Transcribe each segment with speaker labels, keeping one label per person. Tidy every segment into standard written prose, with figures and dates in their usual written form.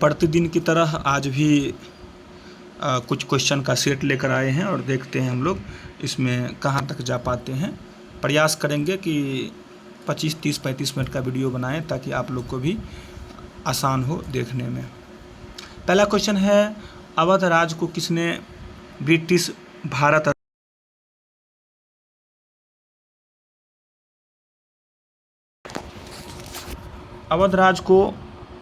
Speaker 1: प्रतिदिन की तरह आज भी कुछ क्वेश्चन का सेट लेकर आए हैं और देखते हैं हम लोग इसमें कहाँ तक जा पाते हैं। प्रयास करेंगे कि 25, 30, 35 मिनट का वीडियो बनाएं ताकि आप लोग को भी आसान हो देखने में। पहला क्वेश्चन है, अवध राज को किसने ब्रिटिश भारत अवध राज को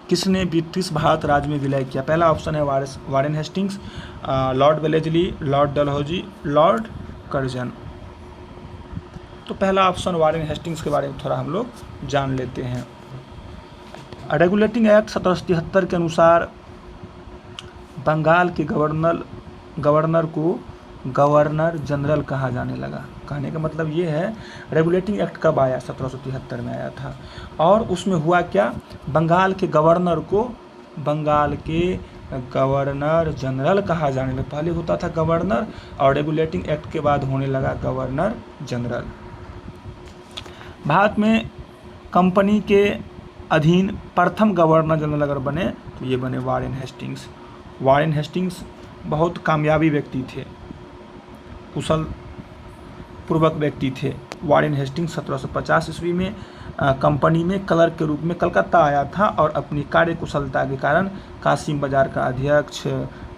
Speaker 1: किसने ब्रिटिश भारत राज में विलय किया? पहला ऑप्शन है Warren Hastings, Lord Wellesley, Lord Dalhousie, Lord Curzon. तो पहला ऑप्शन वारेन हेस्टिंग्स के बारे में थोड़ा हम लोग जान लेते हैं। रेगुलेटिंग एक्ट 1773 के अनुसार बंगाल के गवर्नर को गवर्नर जनरल कहा जाने लगा। कहने का मतलब ये है, रेगुलेटिंग एक्ट कब आया? 1773 में आया था। और उसमें हुआ क्या, बंगाल के गवर्नर को बंगाल के गवर्नर जनरल कहा जाने लगा। पहले होता था गवर्नर और रेगुलेटिंग एक्ट के बाद होने लगा गवर्नर जनरल। भारत में कंपनी के अधीन प्रथम गवर्नर जनरल अगर बने तो ये बने वारेन हेस्टिंग्स। वारेन हेस्टिंग्स बहुत कामयाबी व्यक्ति थे, कुशल पूर्वक व्यक्ति थे। वारेन हेस्टिंग्स 1750 ईस्वी में कंपनी में क्लर्क के रूप में कलकत्ता आया था और अपनी कार्यकुशलता के कारण कासिम बाजार का अध्यक्ष,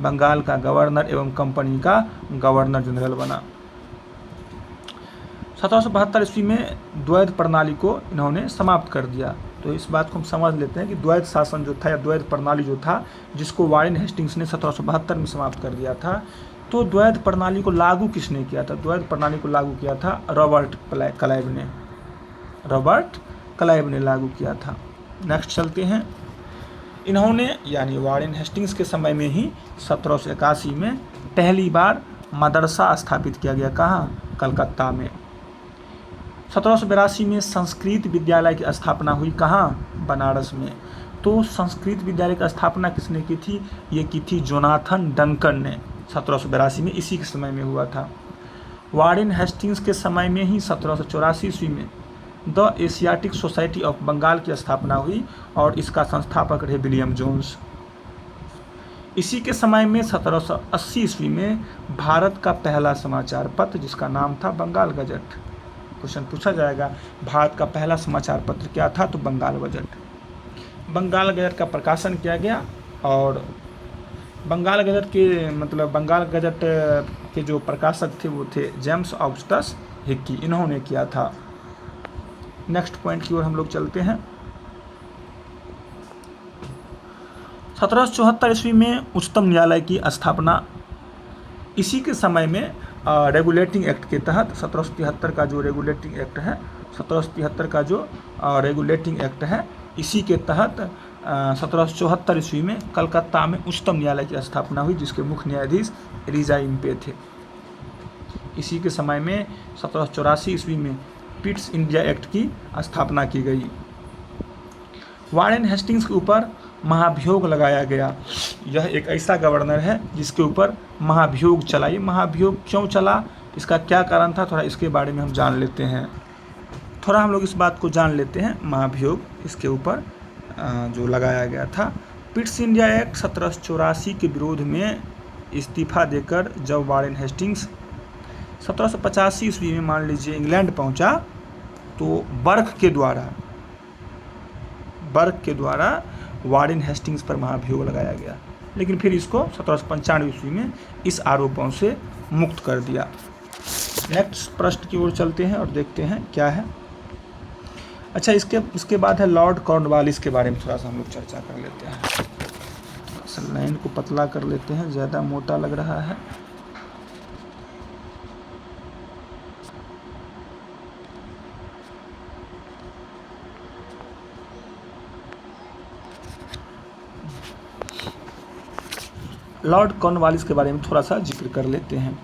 Speaker 1: बंगाल का गवर्नर एवं कंपनी का गवर्नर जनरल बना। 1772 ईस्वी में द्वैध प्रणाली को इन्होंने समाप्त कर दिया। तो इस बात को हम समझ लेते हैं कि द्वैध शासन जो था या द्वैध प्रणाली जो था, जिसको वारेन हेस्टिंग्स ने 1772 में समाप्त कर दिया था, तो द्वैध प्रणाली को लागू किसने किया था? द्वैध प्रणाली को लागू किया था रॉबर्ट क्लाइव ने लागू किया था। नेक्स्ट चलते हैं। इन्होंने यानी वारेन हेस्टिंग्स के समय में ही 1781 में पहली बार मदरसा स्थापित किया गया। कहाँ? कलकत्ता में। 1782 में संस्कृत विद्यालय की स्थापना हुई। कहाँ? बनारस में। तो संस्कृत विद्यालय की स्थापना किसने की थी? ये की थी जोनाथन डंकन ने 1782 में, इसी के समय में हुआ था। वारेन हेस्टिंग्स के समय में ही 1784 ईस्वी में the Asiatic Society of Bengal की स्थापना हुई और इसका संस्थापक रहे विलियम जोन्स। इसी के समय में 1780 ईस्वी में भारत का पहला समाचार पत्र, जिसका नाम था बंगाल गजट। क्वेश्चन पूछा जाएगा, भारत का पहला समाचार पत्र क्या था? तो बंगाल गजट। बंगाल गजट का प्रकाशन किया गया और बंगाल गजट के जो प्रकाशक थे वो थे जेम्स ऑगस्टस हिक्की, इन्होंने किया था। नेक्स्ट पॉइंट की ओर हम लोग चलते हैं। 1774 ईस्वी में उच्चतम न्यायालय की स्थापना। इसी के समय में रेगुलेटिंग एक्ट के तहत 1773 का जो रेगुलेटिंग एक्ट है 1773 का जो रेगुलेटिंग एक्ट है, इसी के तहत 1774 ईस्वी में कलकत्ता में उच्चतम न्यायालय की स्थापना हुई, जिसके मुख्य न्यायाधीश एलिजा इम्पे थे। इसी के समय में 1784 ईस्वी में पिट्स इंडिया एक्ट की स्थापना की गई। वारेन हेस्टिंग्स के ऊपर महाभियोग लगाया गया। यह एक ऐसा गवर्नर है जिसके ऊपर महाभियोग चला। ये महाभियोग क्यों चला, इसका क्या कारण था, थोड़ा इसके बारे में हम जान लेते हैं। थोड़ा हम लोग इस बात को जान लेते हैं, महाभियोग इसके ऊपर जो लगाया गया था। पिट्स इंडिया एक्ट 1784 के विरोध में इस्तीफा देकर जब वारेन हेस्टिंग्स 1785 ईस्वी में मान लीजिए इंग्लैंड पहुंचा, तो बर्क के द्वारा वारेन हेस्टिंग्स पर महाभियोग लगाया गया, लेकिन फिर इसको 1795 ईस्वी में इस आरोपों से मुक्त कर दिया। नेक्स्ट प्रश्न की ओर चलते हैं और देखते हैं क्या है। अच्छा, इसके बाद है लॉर्ड कॉर्नवालिस के बारे में थोड़ा सा हम लोग चर्चा कर लेते हैं। असल लाइन को पतला कर लेते हैं, ज़्यादा मोटा लग रहा है। लॉर्ड कॉर्नवालिस के बारे में थोड़ा सा जिक्र कर लेते हैं।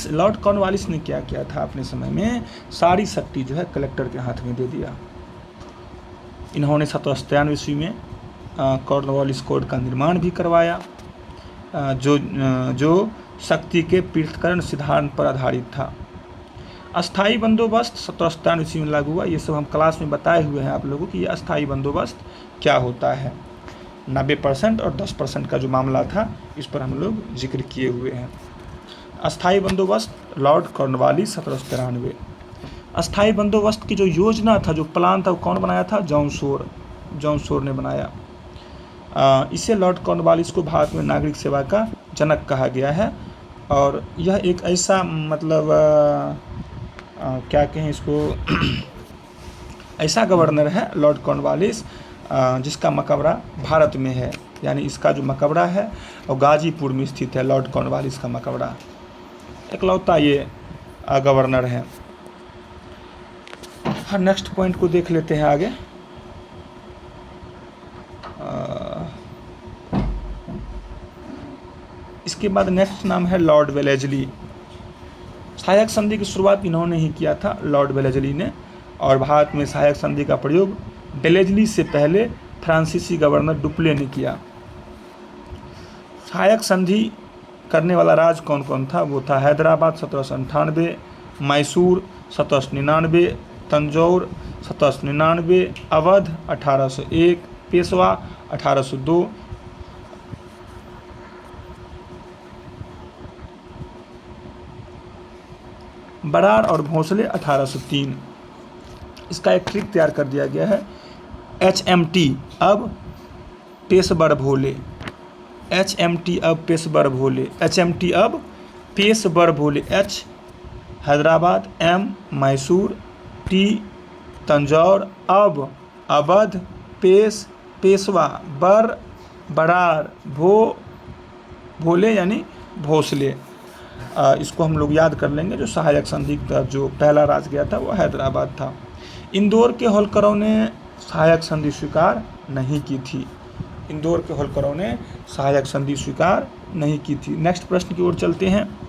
Speaker 1: लॉर्ड कॉर्नवालिस ने क्या किया था अपने समय में, सारी शक्ति जो है कलेक्टर के हाथ में दे दिया। इन्होंने 1797 ईस्वी में कॉर्नवालिस कोड का निर्माण भी करवाया, जो शक्ति के पृथक्करण सिद्धांत पर आधारित था। अस्थाई बंदोबस्त 1797 ईस्वी में लागू हुआ। ये सब हम क्लास में बताए हुए हैं आप लोगों की, ये अस्थाई बंदोबस्त क्या होता है। 90% और 10% का जो मामला था, इस पर हम लोग जिक्र किए हुए हैं। अस्थाई बंदोबस्त लॉर्ड कॉर्नवालिस 1793। अस्थाई बंदोबस्त की जो योजना था, जो प्लान था, वो कौन बनाया था? जॉन शोर ने बनाया। इसे लॉर्ड कॉर्नवालिस को भारत में नागरिक सेवा का जनक कहा गया है। और यह एक ऐसा मतलब क्या कहें इसको ऐसा गवर्नर है लॉर्ड कॉर्नवालिस जिसका मकबरा भारत में है, यानी इसका जो मकबरा है वो गाजीपुर में स्थित है। लॉर्ड कॉर्नवालिस का मकबरा, इकलौता ये गवर्नर है। हाँ, नेक्स्ट पॉइंट को देख लेते हैं आगे। इसके बाद नेक्स्ट नाम है लॉर्ड वेलेजली। सहायक संधि की शुरुआत इन्होंने ही किया था, लॉर्ड वेलेजली ने। और भारत में सहायक संधि का प्रयोग वेलेजली से पहले फ्रांसीसी गवर्नर डुप्ले ने किया। सहायक संधि करने वाला राज कौन कौन था? वो था हैदराबाद 1798, मैसूर 1799, तंजौर 1799, अवध 1801, पेशवा 1802, बरार और भोंसले 1803। इसका एक ट्रिक तैयार कर दिया गया है, HMT अब पेशबर भोले, HMT अब पेशबर भोले, HMT अब पेशबर भोले। H Hyderabad, M Mysore, T Tanjore, अब अवध, पेशवा, बरार, भोले यानी भोसले। इसको हम लोग याद कर लेंगे। जो सहायक संधि का जो पहला राज गया था वो हैदराबाद था। इंदौर के होलकरों ने सहायक संधि स्वीकार नहीं की थी। इंदौर के होलकरों ने सहायक संधि स्वीकार नहीं की थी। नेक्स्ट प्रश्न की ओर चलते हैं।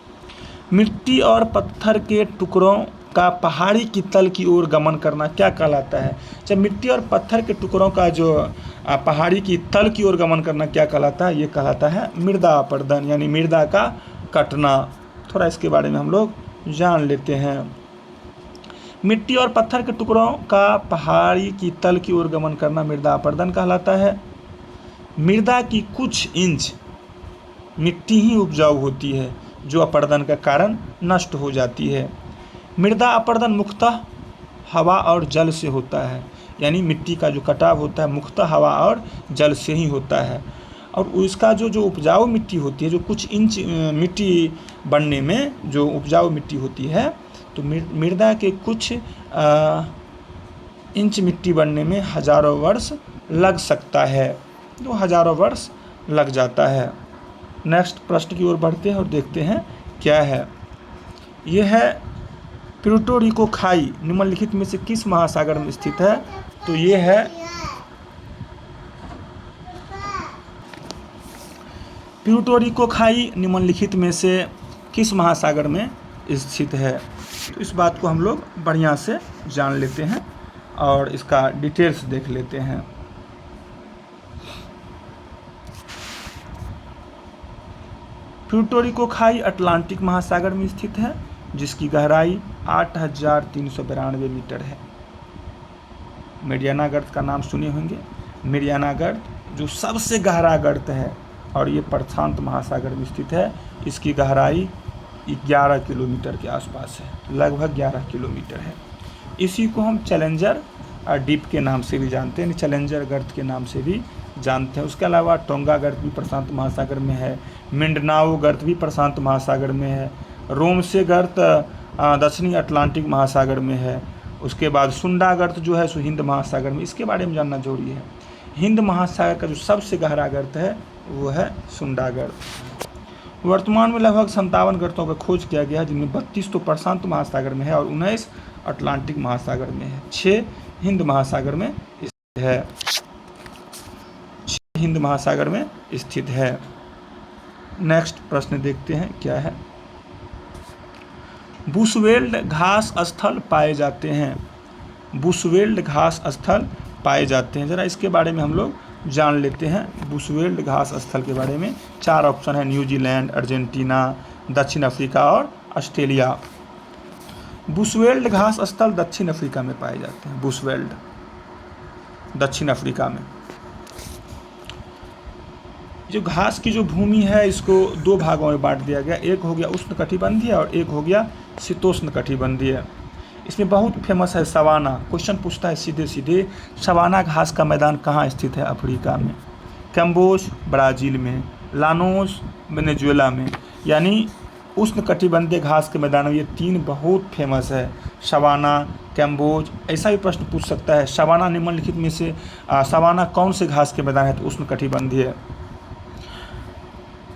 Speaker 1: मिट्टी और पत्थर के टुकड़ों का पहाड़ी की तल की ओर गमन करना क्या कहलाता है? जब मिट्टी और पत्थर के टुकड़ों का जो पहाड़ी की तल की ओर गमन करना क्या कहलाता है? ये कहलाता है मृदा अपरदन, यानी मृदा का कटना। थोड़ा इसके बारे में हम लोग जान लेते हैं। मिट्टी और पत्थर के टुकड़ों का पहाड़ी की तल की ओर गमन करना मृदा अपरदन कहलाता है। मृदा की कुछ इंच मिट्टी ही उपजाऊ होती है जो अपरदन का कारण नष्ट हो जाती है। मृदा अपरदन मुख्यतः हवा और जल से होता है, यानी मिट्टी का जो कटाव होता है मुख्यतः हवा और जल से ही होता है। और उसका जो उपजाऊ मिट्टी होती है, जो कुछ इंच मिट्टी बनने में जो उपजाऊ मिट्टी होती है, तो मृदा के कुछ इंच मिट्टी बनने में हजारों वर्ष लग सकता है, तो हजारों वर्ष लग जाता है। नेक्स्ट प्रश्न की ओर बढ़ते हैं और देखते हैं क्या है। यह है प्यूर्टो रिको खाई निम्नलिखित में से किस महासागर में स्थित है? तो ये है प्यूर्टो रिको खाई निम्नलिखित में से किस महासागर में स्थित है? तो इस बात को हम लोग बढ़िया से जान लेते हैं और इसका डिटेल्स देख लेते हैं। प्यूर्टो रिको खाई अटलांटिक महासागर में स्थित है, जिसकी गहराई 8,392 मीटर है। मेरियाना गर्त का नाम सुने होंगे। मेरियाना गर्त जो सबसे गहरा गर्त है और ये प्रशांत महासागर में स्थित है। इसकी गहराई 11 किलोमीटर के आसपास है, लगभग 11 किलोमीटर है। इसी को हम चैलेंजर डीप के नाम से भी जानते हैं, चैलेंजर गर्त के नाम से भी जानते हैं। उसके अलावा टोंगा गर्त भी प्रशांत महासागर में है, मिंडनाओ गर्त भी प्रशांत महासागर में है, रोमसे गर्त दक्षिणी अटलांटिक महासागर में है। उसके बाद सुंडा गर्त जो है सो हिंद महासागर में। इसके बारे में जानना जरूरी है। हिंद महासागर का जो सबसे गहरा गर्त है वो है सुंडा गर्त। वर्तमान में लगभग 57 गर्तों का खोज किया गया है, जिनमें 32 तो प्रशांत महासागर में है और 19 अटलांटिक महासागर में है। 6 हिंद महासागर में स्थित है। 6 हिंद महासागर में स्थित है। नेक्स्ट प्रश्न देखते हैं क्या है। बुशवेल्ड घास स्थल पाए जाते हैं। बुशवेल्ड घास स्थल पाए जाते हैं, जरा इसके बारे में हम लोग जान लेते हैं। बुशवेल्ड घास स्थल के बारे में 4 ऑप्शन है, न्यूजीलैंड, अर्जेंटीना, दक्षिण अफ्रीका और ऑस्ट्रेलिया। बुशवेल्ड घास स्थल दक्षिण अफ्रीका में पाए जाते हैं। बुशवेल्ड दक्षिण अफ्रीका में। जो घास की जो भूमि है इसको दो भागों में बांट दिया गया, एक हो गया उष्णकटिबंधीय और एक हो गया शीतोष्णकटिबंधीय। इसमें बहुत फेमस है सवाना। क्वेश्चन पूछता है सीधे सीधे, सवाना घास का मैदान कहाँ स्थित है अफ्रीका में? कैम्बोज ब्राज़ील में, लानोस वेनेजुएला में। यानी उष्णकटिबंधीय घास के मैदान में ये तीन बहुत फेमस है, सवाना, कैम्बोज। ऐसा भी प्रश्न पूछ सकता है, सवाना निम्नलिखित में से सवाना कौन से घास के मैदान है? तो उष्णकटिबंधीय।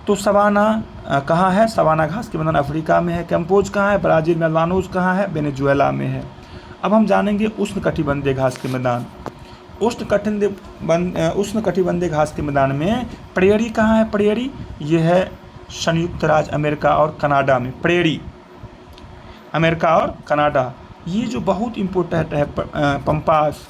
Speaker 1: तो सवाना कहाँ है? सवाना घास के मैदान अफ्रीका में है। कैम्पोज कहाँ है? ब्राज़ील में। लानोस कहाँ है? वेनेजुएला में है। अब हम जानेंगे उष्णकटिबंधीय घास के मैदान। उष्णकटिबंधीय घास के मैदान में प्रेयरी कहाँ है? प्रेयरी ये है संयुक्त राज्य अमेरिका और कनाडा में। प्रेयरी अमेरिका और कनाडा। ये जो बहुत इम्पोर्टेंट है पंपास,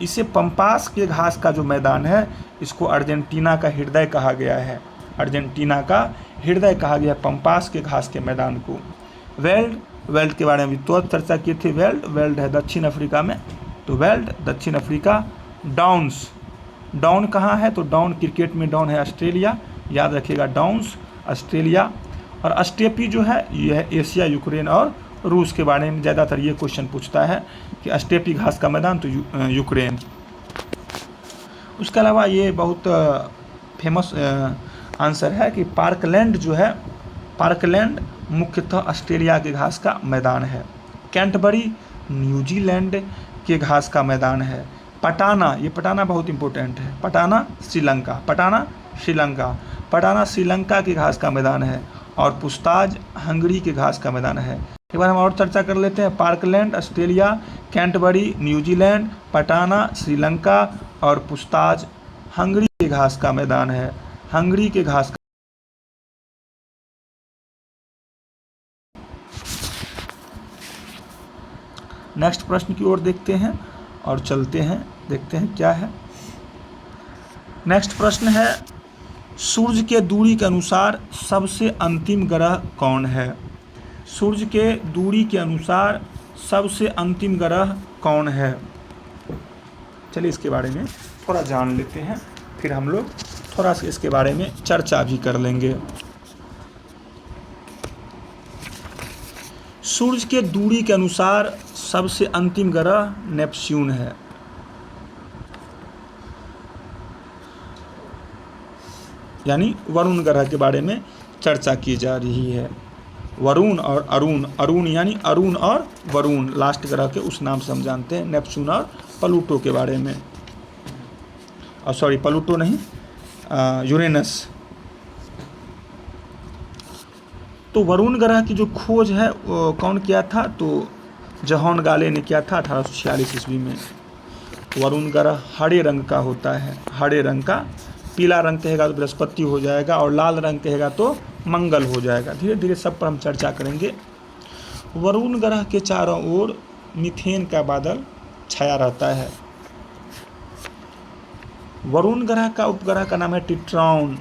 Speaker 1: इसे पंपास के घास का जो मैदान है इसको अर्जेंटीना का हृदय कहा गया है। अर्जेंटीना का हृदय कहा गया पंपास के घास के मैदान को। वेल्ड के बारे में भी तो चर्चा की थी। वेल्ड है दक्षिण अफ्रीका में, तो वेल्ड दक्षिण अफ्रीका। डाउन कहाँ है? तो डाउन क्रिकेट में डाउन है ऑस्ट्रेलिया, याद रखिएगा डाउन्स ऑस्ट्रेलिया। और स्टेपी जो है ये है एशिया, यूक्रेन और रूस के बारे में ज़्यादातर ये क्वेश्चन पूछता है कि स्टेपी घास का मैदान तो यूक्रेन। उसके अलावा ये बहुत फेमस आंसर है कि पार्कलैंड जो है, पार्कलैंड मुख्यतः ऑस्ट्रेलिया के घास का मैदान है। कैंटबरी न्यूजीलैंड के घास का मैदान है। पटाना, ये पटाना बहुत इंपॉर्टेंट है, पटाना श्रीलंका, पटाना श्रीलंका के घास का मैदान है। और पुस्ताज हंगरी के घास का मैदान है। एक बार हम और चर्चा कर लेते हैं। पार्कलैंड ऑस्ट्रेलिया, कैंटबरी न्यूजीलैंड, पटाना श्रीलंका और पुस्ताज हंगरी के घास का मैदान है। हंगरी के घास का। नेक्स्ट प्रश्न की ओर देखते हैं और चलते हैं, देखते हैं क्या है। नेक्स्ट प्रश्न है, सूर्य के दूरी के अनुसार सबसे अंतिम ग्रह कौन है? सूर्य के दूरी के अनुसार सबसे अंतिम ग्रह कौन है? चलिए इसके बारे में थोड़ा जान लेते हैं, फिर हम लोग थोड़ा सा इसके बारे में चर्चा भी कर लेंगे। सूर्य के दूरी के अनुसार सबसे अंतिम ग्रह नेपच्यून है। यानी वरुण ग्रह के बारे में चर्चा की जा रही है। वरुण और अरुण यानी अरुण और वरुण, लास्ट ग्रह के उस नाम से हम जानते हैं। नेपच्यून और प्लूटो के बारे में, और सॉरी प्लूटो नहीं, यूरेनस। तो वरुण ग्रह की जो खोज है वो कौन किया था? तो जॉन गाले ने किया था 1846 ईस्वी में। वरुण ग्रह हरे रंग का होता है, हरे रंग का। पीला रंग कहेगा तो बृहस्पति हो जाएगा और लाल रंग कहेगा तो मंगल हो जाएगा। धीरे धीरे सब पर हम चर्चा करेंगे। वरुण ग्रह के चारों ओर मीथेन का बादल छाया रहता है। वरुण ग्रह का उपग्रह का नाम है टिट्रॉन।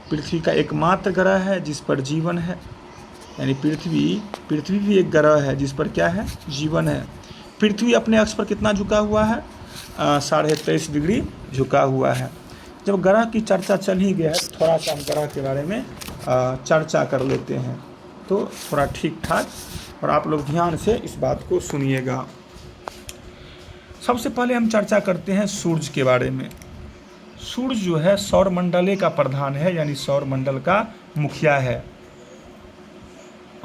Speaker 1: पृथ्वी का एकमात्र ग्रह है जिस पर जीवन है। यानी पृथ्वी भी एक ग्रह है जिस पर क्या है? जीवन है। पृथ्वी अपने अक्ष पर कितना झुका हुआ है? 23.5 डिग्री झुका हुआ है। जब ग्रह की चर्चा चल ही गया है तो थोड़ा सा हम ग्रह के बारे में चर्चा कर लेते हैं, तो थोड़ा ठीक ठाक, और आप लोग ध्यान से इस बात को सुनिएगा। सबसे पहले हम चर्चा करते हैं सूर्य के बारे में। सूर्य जो है सौरमंडल का प्रधान है, यानी सौरमंडल का मुखिया है।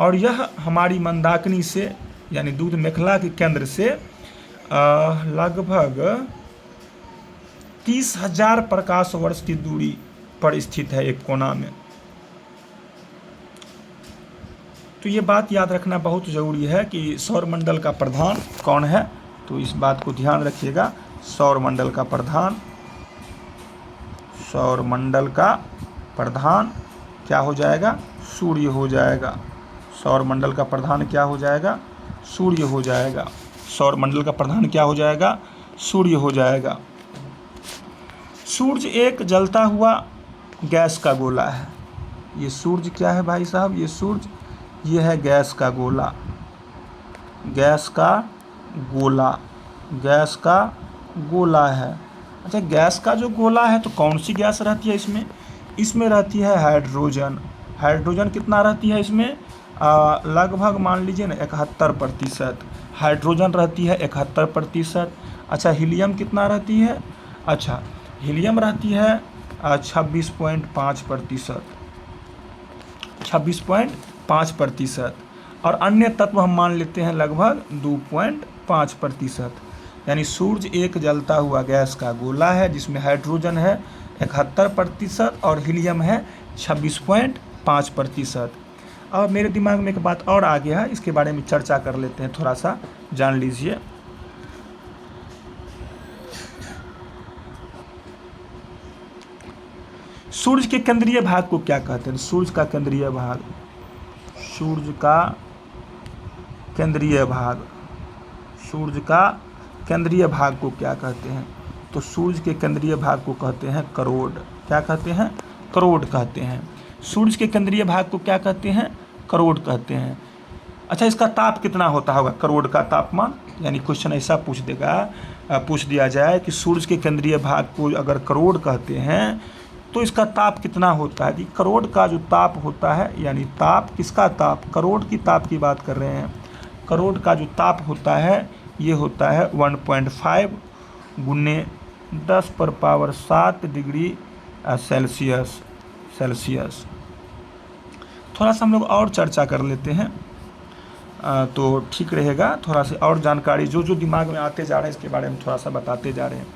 Speaker 1: और यह हमारी मंदाकिनी से यानी दूध मेखला के केंद्र से लगभग 30,000 प्रकाश वर्ष की दूरी पर स्थित है, एक कोना में। तो ये बात याद रखना बहुत ज़रूरी है कि सौरमंडल का प्रधान कौन है, तो इस बात को ध्यान रखिएगा। सौरमंडल का प्रधान, सौरमंडल का प्रधान क्या हो जाएगा? सूर्य हो जाएगा। सौरमंडल का प्रधान क्या हो जाएगा? सूर्य हो जाएगा। सौरमंडल का प्रधान क्या हो जाएगा? सूर्य हो जाएगा। सूर्य एक जलता हुआ गैस का गोला है। ये सूर्य क्या है भाई साहब? ये सूर्य ये है गैस का गोला, गैस का गोला, गैस का गोला है। अच्छा, गैस का जो गोला है तो कौन सी गैस रहती है इसमें? इसमें रहती है हाइड्रोजन। हाइड्रोजन कितना रहती है इसमें? लगभग मान लीजिए ना 71%। हाइड्रोजन रहती है 71%। अच्छा, हीलियम कितना रहती है? अच्छा, हीलियम रहती है 26.5%। 26.5%। और अन्य तत्व हम मान लेते हैं लगभग 2.5%। यानी सूर्य एक जलता हुआ गैस का गोला है जिसमें हाइड्रोजन है 71% और हीलियम है 26.5%। और मेरे दिमाग में एक बात और आ गया है, इसके बारे में चर्चा कर लेते हैं, थोड़ा सा जान लीजिए। सूर्य के केंद्रीय भाग को क्या कहते हैं? सूर्य का केंद्रीय भाग, सूर्य का केंद्रीय भाग, सूर्य का केंद्रीय भाग को क्या कहते हैं? तो सूर्य के केंद्रीय भाग को कहते हैं करोड। क्या कहते हैं? करोड कहते हैं। सूर्य के केंद्रीय भाग को क्या कहते हैं? करोड कहते हैं। अच्छा, इसका ताप कितना होता होगा? करोड का तापमान, यानी क्वेश्चन ऐसा पूछ दिया जाए कि सूर्य के केंद्रीय भाग को अगर करोड कहते हैं तो इसका ताप कितना होता है? कि करोड का जो ताप होता है, यानी ताप, किसका ताप? करोड की ताप की बात कर रहे हैं। करोड का जो ताप होता है ये होता है 1.5 गुने 10⁻7 डिग्री सेल्सियस। थोड़ा सा हम लोग और चर्चा कर लेते हैं तो ठीक रहेगा। थोड़ा सा और जानकारी जो दिमाग में आते जा रहे हैं इसके बारे में थोड़ा सा बताते जा रहे हैं।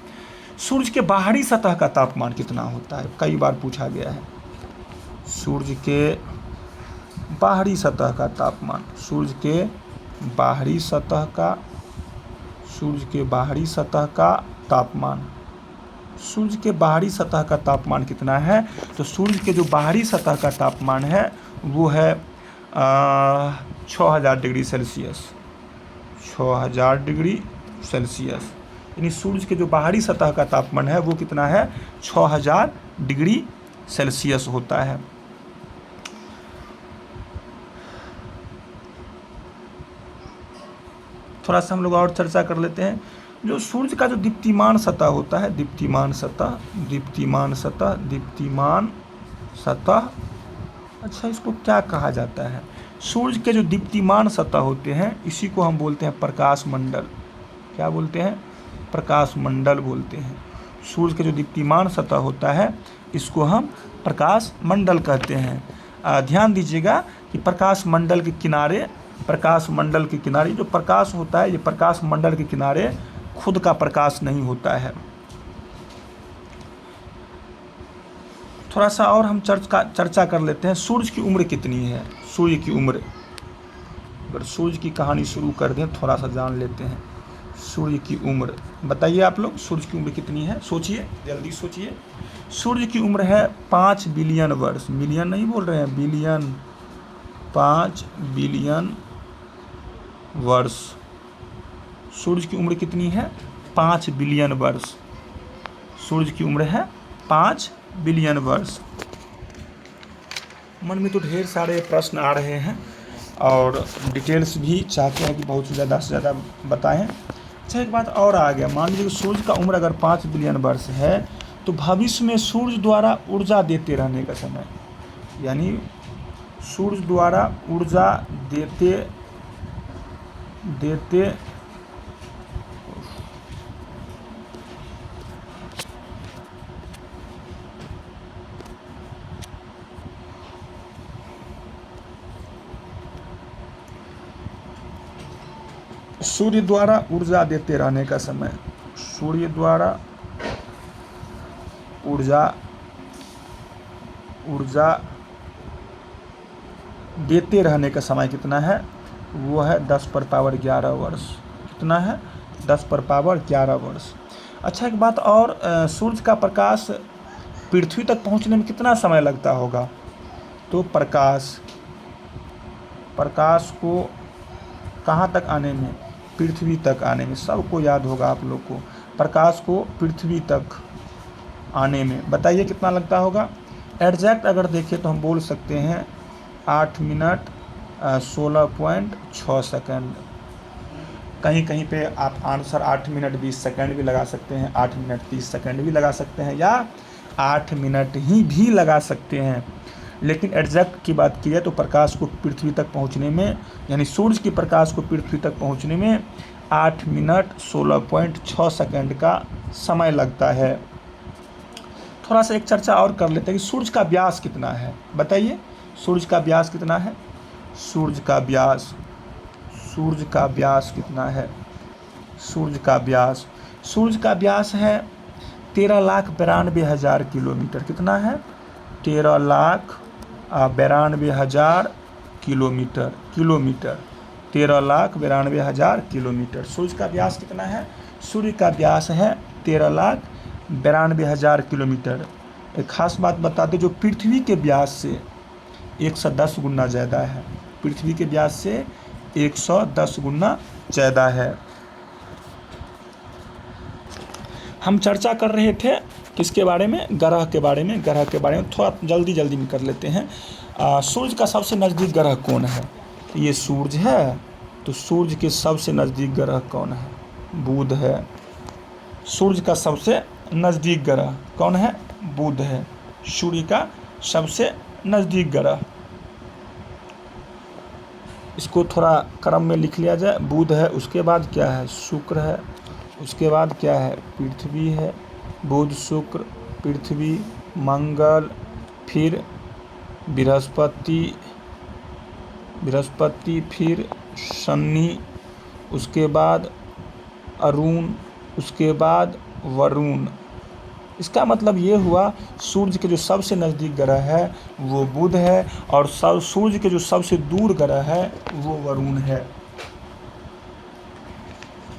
Speaker 1: सूर्य के बाहरी सतह का तापमान कितना होता है? कई बार पूछा गया है। सूर्य के बाहरी सतह का तापमान, सूर्य के बाहरी सतह का तापमान, सूर्य के बाहरी सतह का तापमान कितना है? तो सूर्य के जो बाहरी सतह का तापमान है वो है 6000 डिग्री सेल्सियस। 6000 डिग्री सेल्सियस, यानी सूर्य के जो बाहरी सतह का तापमान है वो कितना है? 6000 डिग्री सेल्सियस होता है। थोड़ा सा हम लोग और चर्चा कर लेते हैं। जो सूर्य का जो दीप्तिमान सतह होता है, दीप्तिमान सतह, अच्छा, इसको क्या कहा जाता है? सूर्य के जो दीप्तिमान सतह होते हैं इसी को हम बोलते हैं प्रकाश मंडल। क्या बोलते हैं? प्रकाश मंडल बोलते हैं। सूर्य के जो दीप्तिमान सतह होता है इसको हम प्रकाश मंडल कहते हैं। ध्यान दीजिएगा कि प्रकाश मंडल के किनारे जो प्रकाश होता है, ये प्रकाश मंडल के किनारे खुद का प्रकाश नहीं होता है। थोड़ा सा और हम चर्चा कर लेते हैं। सूर्य की उम्र कितनी है? सूर्य की उम्र, अगर सूर्य की कहानी शुरू कर दें, थोड़ा सा जान लेते हैं। सूर्य की उम्र बताइए आप लोग, सूर्य की उम्र कितनी है? सोचिए, जल्दी सोचिए। सूर्य की उम्र है 5 बिलियन वर्ष। मिलियन नहीं बोल रहे हैं, बिलियन। 5 बिलियन वर्ष। सूर्य की उम्र कितनी है? 5 बिलियन वर्ष। सूर्य की उम्र है 5 बिलियन वर्ष। मन में तो ढेर सारे प्रश्न आ रहे हैं और डिटेल्स भी चाहते हैं कि बहुत ज़्यादा से ज़्यादा बताएं। अच्छा, एक बात और आ गया। मान लीजिए सूर्य का उम्र अगर 5 बिलियन वर्ष है तो भविष्य में सूर्य द्वारा ऊर्जा देते रहने का समय, यानी सूर्य द्वारा ऊर्जा देते सूर्य द्वारा ऊर्जा देते रहने का समय, सूर्य द्वारा ऊर्जा देते रहने का समय कितना है? वो है 10⁻11 वर्ष। कितना है? 10⁻11 वर्ष। अच्छा, एक बात और, सूर्य का प्रकाश पृथ्वी तक पहुंचने में कितना समय लगता होगा? तो प्रकाश को कहाँ तक आने में? पृथ्वी तक आने में। सबको याद होगा आप लोग को, प्रकाश को पृथ्वी तक आने में बताइए कितना लगता होगा? एग्जैक्ट अगर देखें तो हम बोल सकते हैं 8 मिनट 16.6 सेकंड। कहीं कहीं पे आप आंसर 8 मिनट 20 सेकंड भी लगा सकते हैं, 8 मिनट 30 सेकंड भी लगा सकते हैं, या 8 मिनट ही भी लगा सकते हैं। लेकिन एग्जैक्ट की बात की जाए तो प्रकाश को पृथ्वी तक पहुंचने में, यानी सूरज के प्रकाश को पृथ्वी तक पहुंचने में 8 मिनट 16.6 सेकंड का समय लगता है। थोड़ा सा एक चर्चा और कर लेते हैं कि सूरज का व्यास कितना है। बताइए सूरज का व्यास कितना है? सूरज का व्यास कितना है? सूरज का व्यास है 13,92,000 किलोमीटर। कितना है? 13,92,000 किलोमीटर। 13,92,000 किलोमीटर सूरज का व्यास कितना है? सूर्य का व्यास है 13,92,000 किलोमीटर। एक खास बात बता दें, जो पृथ्वी के व्यास से 110 गुना ज़्यादा है। पृथ्वी के व्यास से 110 गुना ज़्यादा है। हम चर्चा कर रहे थे किसके बारे में? ग्रह के बारे में। थोड़ा जल्दी में कर लेते हैं। सूरज का सबसे नज़दीक ग्रह कौन है? ये सूरज है, तो सूरज के सबसे नज़दीक ग्रह कौन है? बुध है। सूरज का सबसे नज़दीक ग्रह कौन है? बुध है। सूर्य का सबसे नज़दीक ग्रह, इसको थोड़ा क्रम में लिख लिया जाए। बुध है, उसके बाद क्या है? शुक्र है, उसके बाद क्या है? पृथ्वी है। बुध, शुक्र, पृथ्वी, मंगल, फिर बृहस्पति, फिर शनि, उसके बाद अरुण, उसके बाद वरुण। इसका मतलब ये हुआ सूर्य के जो सबसे नज़दीक ग्रह है वो बुध है, और सूर्य के जो सबसे दूर ग्रह है वो वरुण है।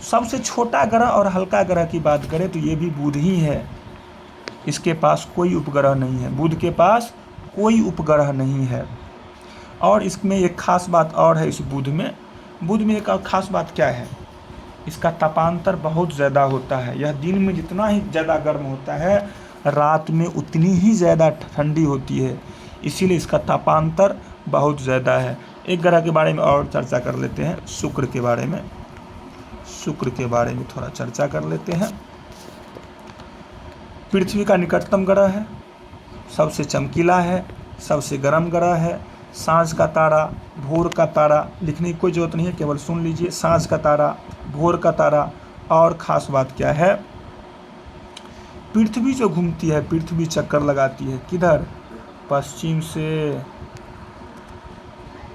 Speaker 1: सबसे छोटा ग्रह और हल्का ग्रह की बात करें तो ये भी बुध ही है। इसके पास कोई उपग्रह नहीं है। बुध के पास कोई उपग्रह नहीं है। और इसमें एक खास बात और है, इस बुध में एक और खास बात क्या है? इसका तापांतर बहुत ज़्यादा होता है। यह दिन में जितना ही ज़्यादा गर्म होता है, रात में उतनी ही ज़्यादा ठंडी होती है। इसीलिए इसका तापांतर बहुत ज़्यादा है। एक ग्रह के बारे में और चर्चा कर लेते हैं, शुक्र के बारे में थोड़ा चर्चा कर लेते हैं। पृथ्वी का निकटतम ग्रह है, सबसे चमकीला है, सबसे गर्म ग्रह है। सांझ का तारा, भोर का तारा, लिखने की कोई ज़रूरत नहीं है, केवल सुन लीजिए। सांझ का तारा, भोर का तारा। और ख़ास बात क्या है? पृथ्वी जो घूमती है, पृथ्वी चक्कर लगाती है किधर? पश्चिम से।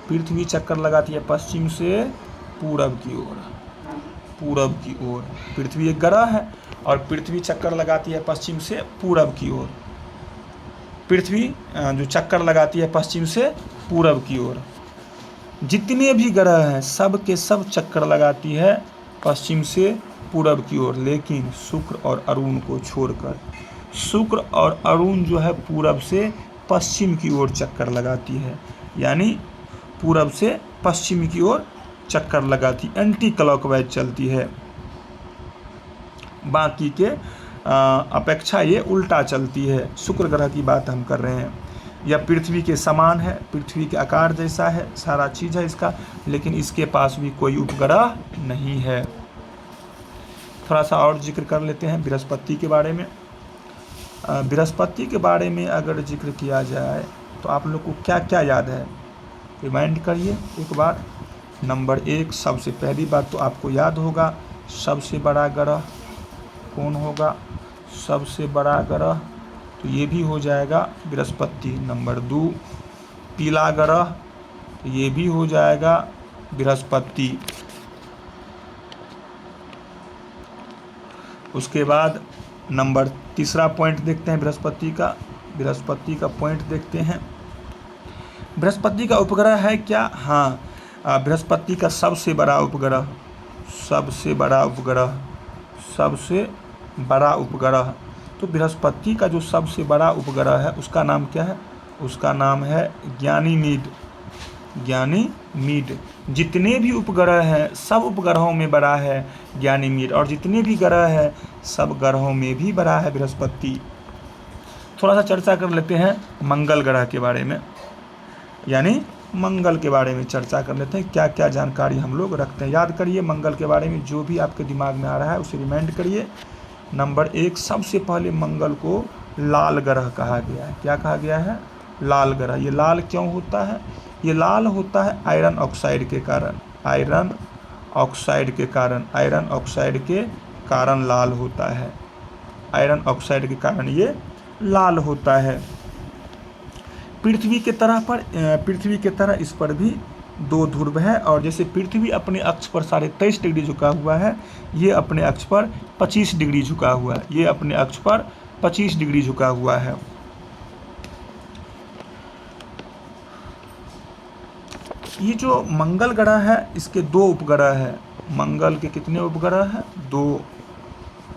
Speaker 1: पृथ्वी चक्कर लगाती है पश्चिम से पूरब की ओर। पृथ्वी एक ग्रह है और पृथ्वी चक्कर लगाती है पश्चिम से पूरब की ओर। पृथ्वी जो चक्कर लगाती है पश्चिम से पूरब की ओर। जितने भी ग्रह हैं सब के सब चक्कर लगाती है पश्चिम से पूरब की ओर, लेकिन शुक्र और अरुण को छोड़कर। शुक्र और अरुण जो है पूरब से पश्चिम की ओर चक्कर लगाती है, यानी पूरब से पश्चिम की ओर चक्कर लगाती, एंटी क्लॉकवाइज चलती है। बाकी के अपेक्षा ये उल्टा चलती है। शुक्र ग्रह की बात हम कर रहे हैं। यह पृथ्वी के समान है, पृथ्वी के आकार जैसा है, सारा चीज़ है इसका, लेकिन इसके पास भी कोई उपग्रह नहीं है। थोड़ा सा और जिक्र कर लेते हैं बृहस्पति के बारे में। बृहस्पति के बारे में अगर जिक्र किया जाए तो आप लोग को क्या क्या याद है? रिमाइंड करिए एक बार। नंबर 1, सबसे पहली बात तो आपको याद होगा, सबसे बड़ा ग्रह कौन होगा? सबसे बड़ा ग्रह तो ये भी हो जाएगा बृहस्पति। नंबर 2, पीला ग्रह तो ये भी हो जाएगा बृहस्पति। उसके बाद नंबर 3 पॉइंट देखते हैं बृहस्पति का पॉइंट देखते हैं। बृहस्पति का उपग्रह है क्या? हाँ, बृहस्पति का सबसे बड़ा उपग्रह। तो बृहस्पति का जो सबसे बड़ा उपग्रह है उसका नाम क्या है? उसका नाम है ज्ञानीमीड। जितने भी उपग्रह हैं सब उपग्रहों में बड़ा है ज्ञानीमीड, और जितने भी ग्रह हैं सब ग्रहों में भी बड़ा है बृहस्पति। थोड़ा सा चर्चा कर लेते हैं मंगल ग्रह के बारे में। यानी मंगल के बारे में चर्चा कर लेते हैं, क्या क्या जानकारी हम लोग रखते हैं। याद करिए मंगल के बारे में, जो भी आपके दिमाग में आ रहा है उसे रिमाइंड करिए। नंबर 1, सबसे पहले मंगल को लाल ग्रह कहा गया है। क्या कहा गया है? लाल ग्रह। ये लाल क्यों होता है? ये लाल होता है आयरन ऑक्साइड के कारण। आयरन ऑक्साइड के कारण, आयरन ऑक्साइड के कारण लाल होता है। आयरन ऑक्साइड के कारण ये लाल होता है। पृथ्वी के तरह इस पर भी 2 ध्रुव है, और जैसे पृथ्वी अपने अक्ष पर 23.5 डिग्री झुका हुआ है, ये अपने अक्ष पर 25 डिग्री झुका हुआ है। ये अपने अक्ष पर 25 डिग्री झुका हुआ है। ये जो मंगल ग्रह है, इसके 2 उपग्रह है। मंगल के कितने उपग्रह हैं? 2।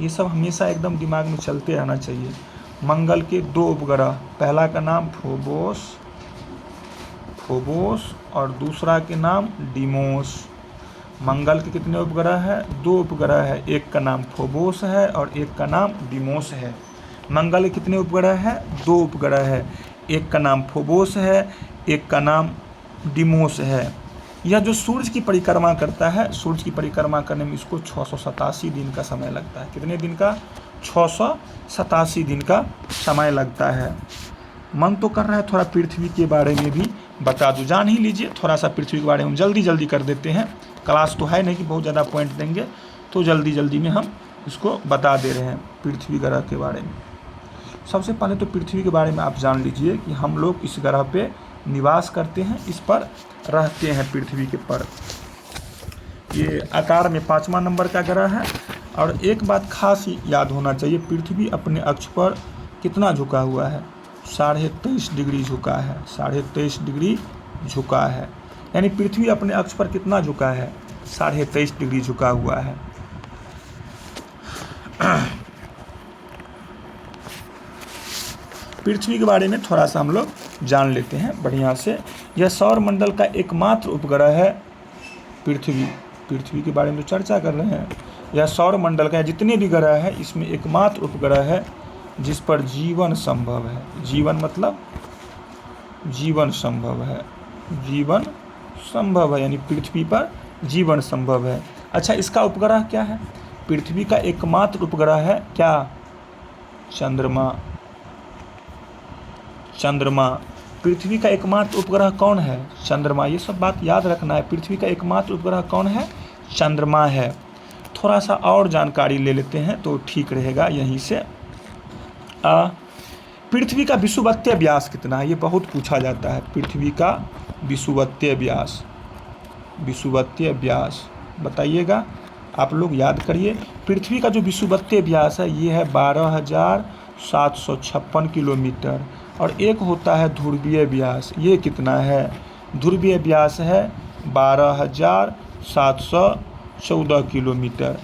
Speaker 1: ये सब हमेशा एकदम दिमाग में चलते रहना चाहिए। मंगल के 2 उपग्रह, पहला का नाम फोबोस और दूसरा के नाम डीमोस। मंगल के कितने उपग्रह है? 2 उपग्रह है। एक का नाम फोबोस है और एक का नाम डीमोस है। मंगल के कितने उपग्रह है? 2 उपग्रह है। एक का नाम फोबोस है, एक का नाम डीमोस है। यह जो सूर्य की परिक्रमा करता है, सूर्य की परिक्रमा करने में इसको 687 दिन का समय लगता है। कितने दिन का? 687 दिन का समय लगता है। मन तो कर रहा है थोड़ा पृथ्वी के बारे में भी बता दूं, जान ही लीजिए थोड़ा सा पृथ्वी के बारे में। जल्दी कर देते हैं, क्लास तो है नहीं कि बहुत ज़्यादा पॉइंट देंगे, तो जल्दी में हम इसको बता दे रहे हैं पृथ्वी ग्रह के बारे में। सबसे पहले तो पृथ्वी के बारे में आप जान लीजिए कि हम लोग इस ग्रह पे निवास करते हैं, इस पर रहते हैं पृथ्वी के पर। ये आकार में 5वां नंबर का ग्रह है। और एक बात खास याद होना चाहिए, पृथ्वी अपने अक्ष पर कितना झुका हुआ है? 23.5 डिग्री झुका है। 23.5 डिग्री झुका है, यानी पृथ्वी अपने अक्ष पर कितना झुका है? 23.5 डिग्री झुका हुआ है। पृथ्वी के बारे में थोड़ा सा हम लोग जान लेते हैं बढ़िया से। यह सौर मंडल का एकमात्र उपग्रह है पृथ्वी के बारे में तो चर्चा कर रहे हैं। यह सौर मंडल का जितने भी ग्रह है, इसमें एकमात्र उपग्रह है जिस पर जीवन संभव है। जीवन मतलब जीवन संभव है। जीवन संभव है, यानी पृथ्वी पर जीवन संभव है। अच्छा, इसका उपग्रह क्या है? पृथ्वी का एकमात्र उपग्रह है क्या? चंद्रमा। पृथ्वी का एकमात्र उपग्रह कौन है? चंद्रमा। ये सब बात याद रखना है। पृथ्वी का एकमात्र उपग्रह कौन है? चंद्रमा है। थोड़ा सा और जानकारी ले लेते हैं तो ठीक रहेगा यहीं से। पृथ्वी का विषुवत्तीय व्यास कितना है? ये बहुत पूछा जाता है। पृथ्वी का विषुवत्तीय व्यास बताइएगा, आप लोग याद करिए। पृथ्वी का जो विषुवत्तीय व्यास है ये है 12,756 किलोमीटर। और एक होता है ध्रुवीय व्यास, ये कितना है? ध्रुवीय व्यास है 12,714 किलोमीटर।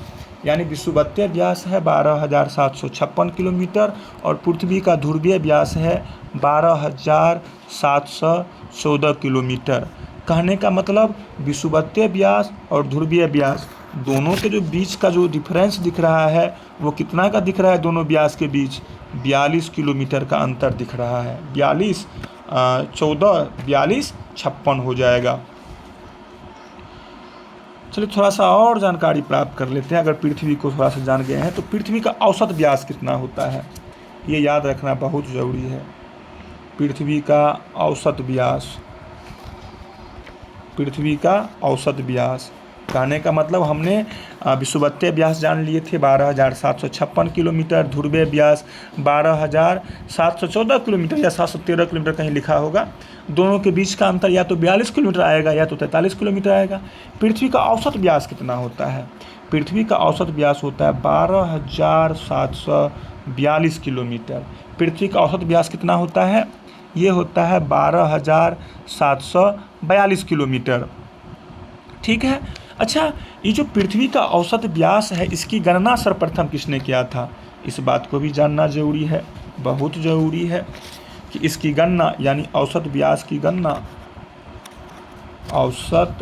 Speaker 1: यानी विषुवत्तीय व्यास है 12,756 किलोमीटर और पृथ्वी का ध्रुवीय व्यास है 12,714 किलोमीटर। कहने का मतलब विषुवत्तीय व्यास और ध्रुवीय व्यास दोनों के जो बीच का जो डिफरेंस दिख रहा है वो कितना का दिख रहा है? दोनों व्यास के बीच 42 किलोमीटर का अंतर दिख रहा है। 42 56 हो जाएगा। चलिए थोड़ा सा और जानकारी प्राप्त कर लेते हैं। अगर पृथ्वी को थोड़ा सा जान गए हैं तो पृथ्वी का औसत व्यास कितना होता है, ये याद रखना बहुत ज़रूरी है। पृथ्वी का औसत व्यास कहने का मतलब हमने विषुवत्तीय व्यास जान लिए थे 12,756 किलोमीटर, ध्रुवीय व्यास 12,714 किलोमीटर या 713 किलोमीटर कहीं लिखा होगा। दोनों के बीच का अंतर या तो 42 किलोमीटर आएगा या तो 43 किलोमीटर आएगा। पृथ्वी का औसत व्यास कितना होता है? पृथ्वी का औसत व्यास होता है 12,742 किलोमीटर। पृथ्वी का औसत व्यास कितना होता है? ये होता है 12,742 किलोमीटर। ठीक है। अच्छा, ये जो पृथ्वी का औसत व्यास है इसकी गणना सर्वप्रथम किसने किया था? इस बात को भी जानना जरूरी है, बहुत ज़रूरी है कि इसकी गणना यानी औसत व्यास की गणना, औसत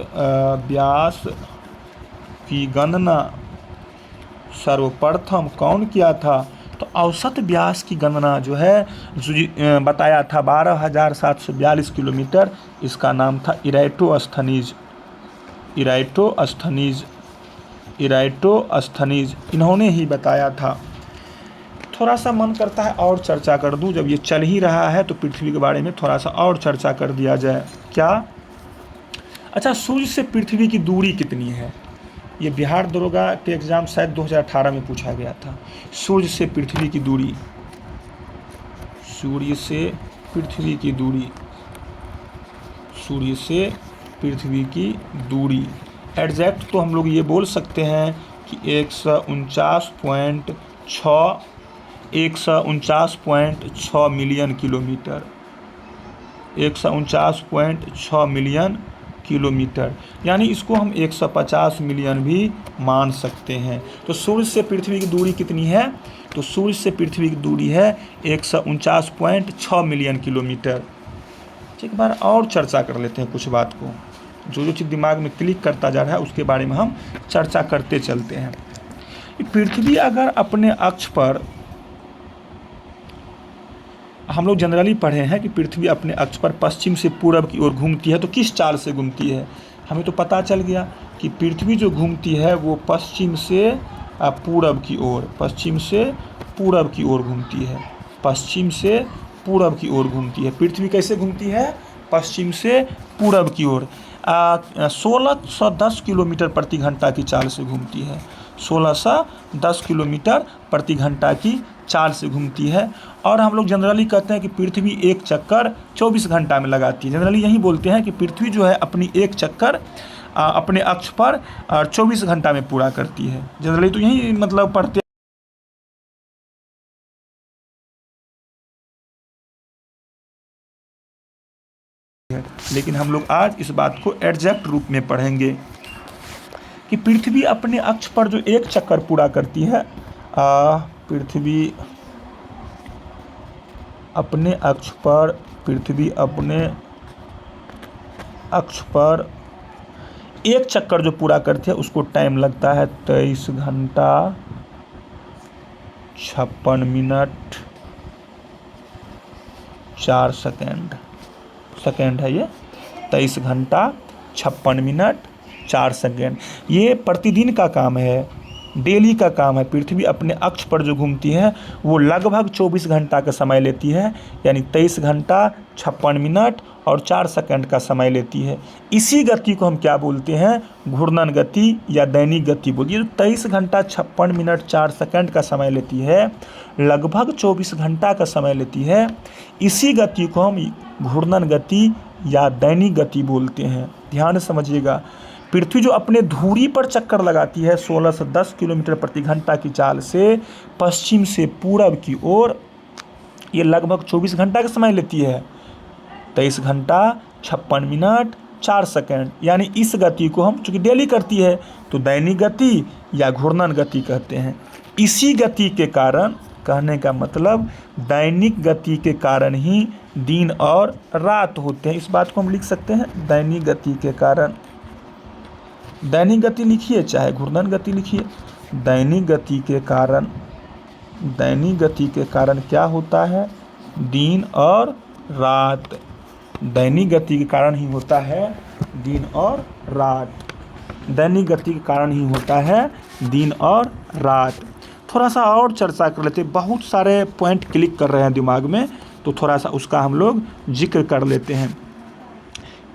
Speaker 1: व्यास की गणना सर्वप्रथम कौन किया था? तो औसत व्यास की गणना जो है बताया था 12,742 किलोमीटर। इसका नाम था इराटोस्थनीज। इराटोस्थनीज इन्होंने ही बताया था। थोड़ा सा मन करता है और चर्चा कर दूं, जब ये चल ही रहा है तो पृथ्वी के बारे में थोड़ा सा और चर्चा कर दिया जाए। क्या? अच्छा, सूर्य से पृथ्वी की दूरी कितनी है? ये बिहार दरोगा के एग्ज़ाम शायद 2018 में पूछा गया था। सूर्य से पृथ्वी की दूरी, सूर्य से पृथ्वी की दूरी, सूर्य से पृथ्वी की दूरी एग्जैक्ट तो हम लोग ये बोल सकते हैं कि 149.6 मिलियन किलोमीटर, 149.6 मिलियन किलोमीटर, यानी इसको हम 150 मिलियन भी मान सकते हैं। तो सूर्य से पृथ्वी की दूरी कितनी है? तो सूर्य से पृथ्वी की दूरी है 149.6 मिलियन किलोमीटर। एक बार और चर्चा कर लेते हैं कुछ बात को, जो चीज़ दिमाग में क्लिक करता जा रहा है उसके बारे में हम चर्चा करते चलते हैं। पृथ्वी अगर अपने अक्ष पर, हम लोग जनरली पढ़े हैं कि पृथ्वी अपने अक्ष पर पश्चिम से पूरब की ओर घूमती है, तो किस चाल से घूमती है? हमें तो पता चल गया कि पृथ्वी जो घूमती है वो पश्चिम से पूरब की ओर, पश्चिम से पूरब की ओर घूमती है, पश्चिम से पूरब की ओर घूमती है। पृथ्वी कैसे घूमती है? पश्चिम से पूरब की ओर 1610 किलोमीटर प्रति घंटा की चाल से घूमती है, 1610 किलोमीटर प्रति घंटा की चाल से घूमती है। और हम लोग जनरली कहते हैं कि पृथ्वी एक चक्कर 24 घंटा में लगाती है। जनरली यही बोलते हैं कि पृथ्वी जो है अपनी एक चक्कर अपने अक्ष पर 24 घंटा में पूरा करती है। जनरली तो यही मतलब पढ़ते हैं, लेकिन हम लोग आज इस बात को एग्जैक्ट रूप में पढ़ेंगे कि पृथ्वी अपने अक्ष पर जो एक चक्कर पूरा करती है, पृथ्वी अपने अक्ष पर, पृथ्वी अपने अक्ष पर एक चक्कर जो पूरा करती है उसको टाइम लगता है 23 घंटा 56 मिनट 4 सेकेंड है ये, 23 घंटा 56 मिनट 4 सेकेंड। ये प्रतिदिन का काम है, डेली का काम है। पृथ्वी अपने अक्ष पर जो घूमती है वो लगभग 24 घंटा का समय लेती है, यानी 23 घंटा 56 मिनट और 4 सेकंड का समय लेती है। इसी गति को हम क्या बोलते हैं? घूर्णन गति या दैनिक गति बोलिए। जो 23 घंटा 56 मिनट 4 सेकंड का समय लेती है, लगभग 24 घंटा का समय लेती है, इसी गति को हम घूर्णन गति या दैनिक गति बोलते हैं। ध्यान से समझिएगा, पृथ्वी जो अपने धुरी पर चक्कर लगाती है 16 से 10 किलोमीटर प्रति घंटा की चाल से पश्चिम से पूरब की ओर, ये लगभग 24 घंटा का समय लेती है, 23 घंटा 56 मिनट 4 सेकंड। यानी इस गति को हम, चूँकि डेली करती है तो दैनिक गति या घूर्णन गति कहते हैं। इसी गति के कारण, कहने का मतलब दैनिक गति के कारण ही दिन और रात होते हैं। इस बात को हम लिख सकते हैं दैनिक गति के कारण। दैनिक गति लिखिए चाहे घूर्णन गति लिखिए। दैनिक गति के कारण, दैनिक गति के कारण क्या होता है? दिन और रात। दैनिक गति के कारण ही होता है दिन और रात। दैनिक गति के कारण ही होता है दिन और रात। थोड़ा सा और चर्चा कर लेते हैं, बहुत सारे पॉइंट क्लिक कर रहे हैं दिमाग में, तो थोड़ा सा उसका हम लोग जिक्र कर लेते हैं।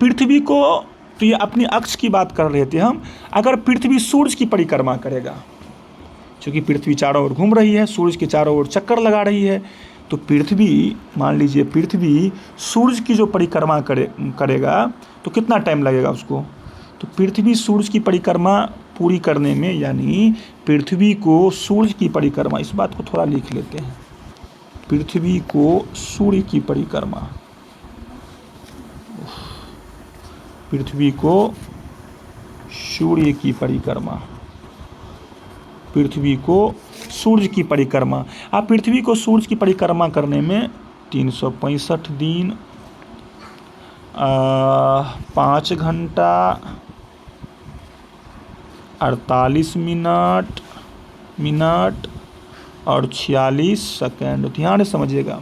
Speaker 1: पृथ्वी को, तो ये अपनी अक्ष की बात कर रहे थे हम। अगर पृथ्वी सूर्य की परिक्रमा करेगा, क्योंकि पृथ्वी चारों ओर घूम रही है, सूर्य के चारों ओर चक्कर लगा रही है, तो पृथ्वी, मान लीजिए पृथ्वी सूर्य की जो परिक्रमा करेगा तो कितना टाइम लगेगा उसको? तो पृथ्वी सूर्य की परिक्रमा पूरी करने में, यानी पृथ्वी को सूर्य की परिक्रमा, इस बात को थोड़ा लिख लेते हैं, पृथ्वी को सूर्य की परिक्रमा, पृथ्वी को सूर्य की परिक्रमा, पृथ्वी को सूर्य की परिक्रमा, आप पृथ्वी को सूर्य की परिक्रमा करने में 365 दिन 5 घंटा 48 मिनट और 46 सेकेंड। ध्यान से समझिएगा।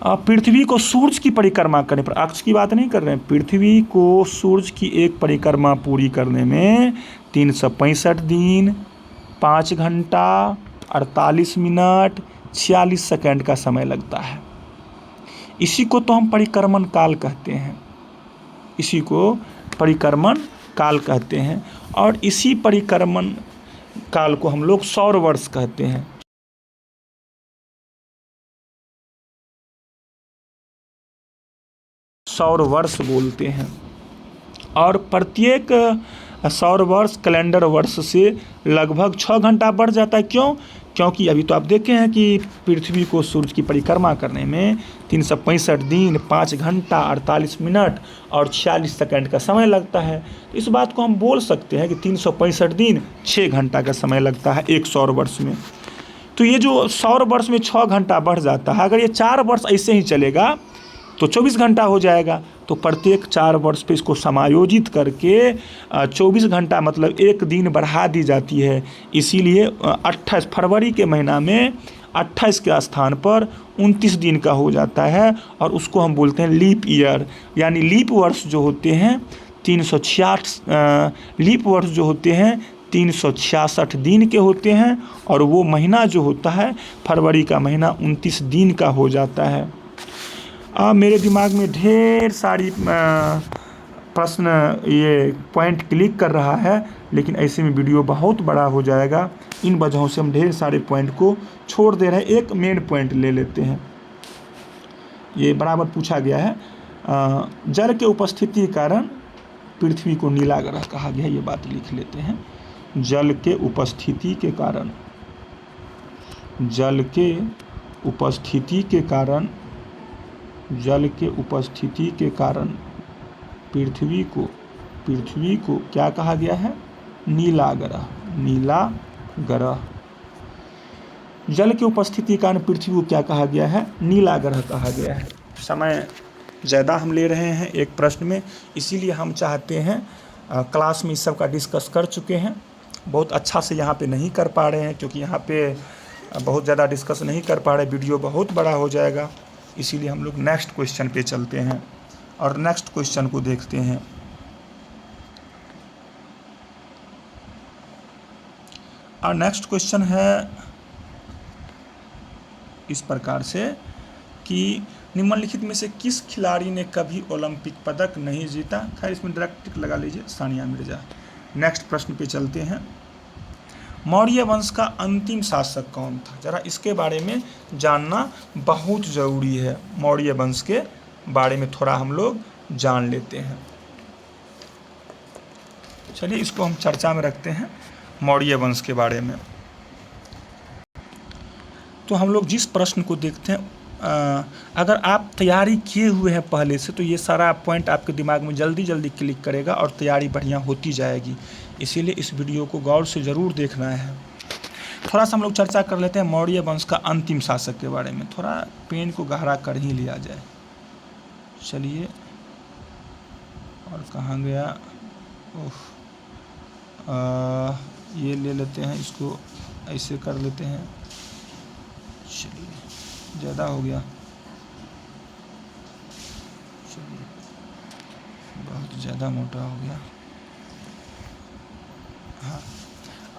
Speaker 1: पृथ्वी को सूरज की परिक्रमा करने पर, अक्ष की बात नहीं कर रहे हैं, पृथ्वी को सूरज की एक परिक्रमा पूरी करने में 365 दिन, 5 घंटा 48 मिनट 46 सेकेंड का समय लगता है। इसी को तो हम परिक्रमण काल कहते हैं, इसी को परिक्रमण काल कहते हैं। और इसी परिक्रमण काल को हम लोग सौर वर्ष कहते हैं। सौर वर्ष बोलते हैं। और प्रत्येक सौर वर्ष कैलेंडर वर्ष से लगभग 6 घंटा बढ़ जाता है। क्यों? क्योंकि अभी तो आप देखे हैं कि पृथ्वी को सूरज की परिक्रमा करने में 365 दिन, 5 घंटा 48 मिनट और 46 सेकंड का समय लगता है। इस बात को हम बोल सकते हैं कि 365 दिन 6 घंटा का समय लगता है एक सौर वर्ष में। तो ये जो सौर वर्ष में 6 घंटा बढ़ जाता है, अगर ये 4 वर्ष ऐसे ही चलेगा तो 24 घंटा हो जाएगा। तो प्रत्येक 4 वर्ष पे इसको समायोजित करके 24 घंटा मतलब एक दिन बढ़ा दी जाती है। इसीलिए 28 फरवरी के महीना में 28 के स्थान पर 29 दिन का हो जाता है और उसको हम बोलते हैं लीप ईयर। यानी लीप वर्ष जो होते हैं 366 लीप वर्ष जो होते हैं 366 दिन के होते हैं और वो महीना जो होता है फरवरी का महीना 29 दिन का हो जाता है। मेरे दिमाग में ढेर सारी प्रश्न ये पॉइंट क्लिक कर रहा है, लेकिन ऐसे में वीडियो बहुत बड़ा हो जाएगा। इन वजहों से हम ढेर सारे पॉइंट को छोड़ दे रहे हैं। एक मेन पॉइंट ले लेते हैं। ये बराबर पूछा गया है, जल के उपस्थिति के कारण पृथ्वी को नीला ग्रह कहा गया है। ये बात लिख लेते हैं। जल के उपस्थिति के कारण, जल के उपस्थिति के कारण, जल के उपस्थिति के कारण पृथ्वी को क्या कहा गया है? नीला ग्रह, नीला ग्रह। जल की उपस्थिति के कारण पृथ्वी को क्या कहा गया है? नीला ग्रह कहा गया है। समय ज़्यादा हम ले रहे हैं एक प्रश्न में, इसीलिए हम चाहते हैं क्लास में इस सब का डिस्कस कर चुके हैं। बहुत अच्छा से यहाँ पे नहीं कर पा रहे हैं क्योंकि यहाँ पे बहुत ज़्यादा डिस्कस नहीं कर पा रहे, वीडियो बहुत बड़ा हो जाएगा। इसीलिए हम लोग नेक्स्ट क्वेश्चन पे चलते हैं और नेक्स्ट क्वेश्चन को देखते हैं। और नेक्स्ट क्वेश्चन है इस प्रकार से कि निम्नलिखित में से किस खिलाड़ी ने कभी ओलंपिक पदक नहीं जीता? खैर इसमें डायरेक्ट टिक लगा लीजिए, सानिया मिर्जा। नेक्स्ट प्रश्न पे चलते हैं। मौर्य वंश का अंतिम शासक कौन था? जरा इसके बारे में जानना बहुत ज़रूरी है। मौर्य वंश के बारे में थोड़ा हम लोग जान लेते हैं। चलिए इसको हम चर्चा में रखते हैं, मौर्य वंश के बारे में। तो हम लोग जिस प्रश्न को देखते हैं, अगर आप तैयारी किए हुए हैं पहले से तो ये सारा पॉइंट आपके दिमाग में जल्दी जल्दी क्लिक करेगा और तैयारी बढ़िया होती जाएगी। इसीलिए इस वीडियो को गौर से ज़रूर देखना है। थोड़ा सा हम लोग चर्चा कर लेते हैं मौर्य वंश का अंतिम शासक के बारे में। थोड़ा पेन को गहरा कर ही लिया जाए। चलिए, और कहाँ गया? ये ले लेते हैं, इसको ऐसे कर लेते हैं। चलिए, ज़्यादा हो गया, चलिए बहुत ज़्यादा मोटा हो गया। हाँ,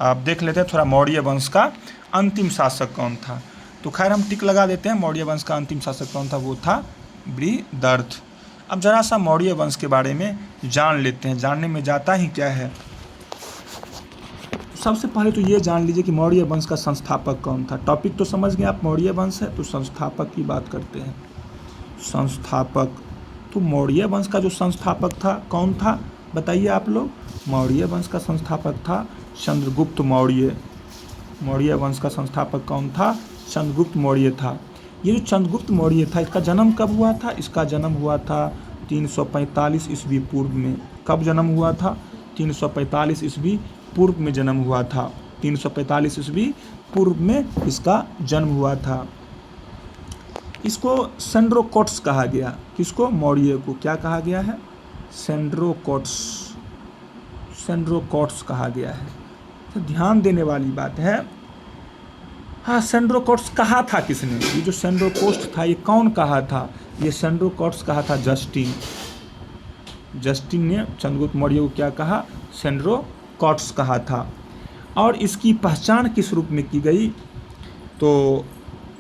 Speaker 1: आप देख लेते हैं थोड़ा मौर्य वंश का अंतिम शासक कौन था। तो खैर हम टिक लगा देते हैं। मौर्य वंश का अंतिम शासक कौन था? वो था बृहदर्थ। अब जरा सा मौर्य वंश के बारे में जान लेते हैं। जानने में जाता ही क्या है। सबसे पहले तो ये जान लीजिए कि मौर्य वंश का संस्थापक कौन था। टॉपिक तो समझ गए आप, मौर्य वंश है तो संस्थापक की बात करते हैं। संस्थापक, तो मौर्य वंश का जो संस्थापक था कौन था बताइए आप लोग? मौर्य वंश का संस्थापक था चंद्रगुप्त मौर्य। मौर्य वंश का संस्थापक कौन था? चंद्रगुप्त मौर्य था। ये जो चंद्रगुप्त मौर्य था, इसका जन्म कब हुआ था? इसका जन्म हुआ था 345 ईस्वी पूर्व में। कब जन्म हुआ था? 345 ईस्वी पूर्व में जन्म हुआ था। 345 ईस्वी पूर्व में इसका जन्म हुआ था। इसको सेंड्रोकोट्स कहा गया। किसको? मौर्य को क्या कहा गया है? सेंड्रोकोट्स, सेंड्रोकोट्स कहा गया है। तो ध्यान देने वाली बात है हाँ, सेंड्रोकोट्स कहा था किसने? ये जो सेंड्रोकोट्स था ये कौन कहा था? ये सेंड्रोकोट्स कहा था जस्टिन। जस्टिन ने चंद्रगुप्त मौर्य को क्या कहा? सेंड्रोकोट्स कहा था। और इसकी पहचान किस रूप में की गई? तो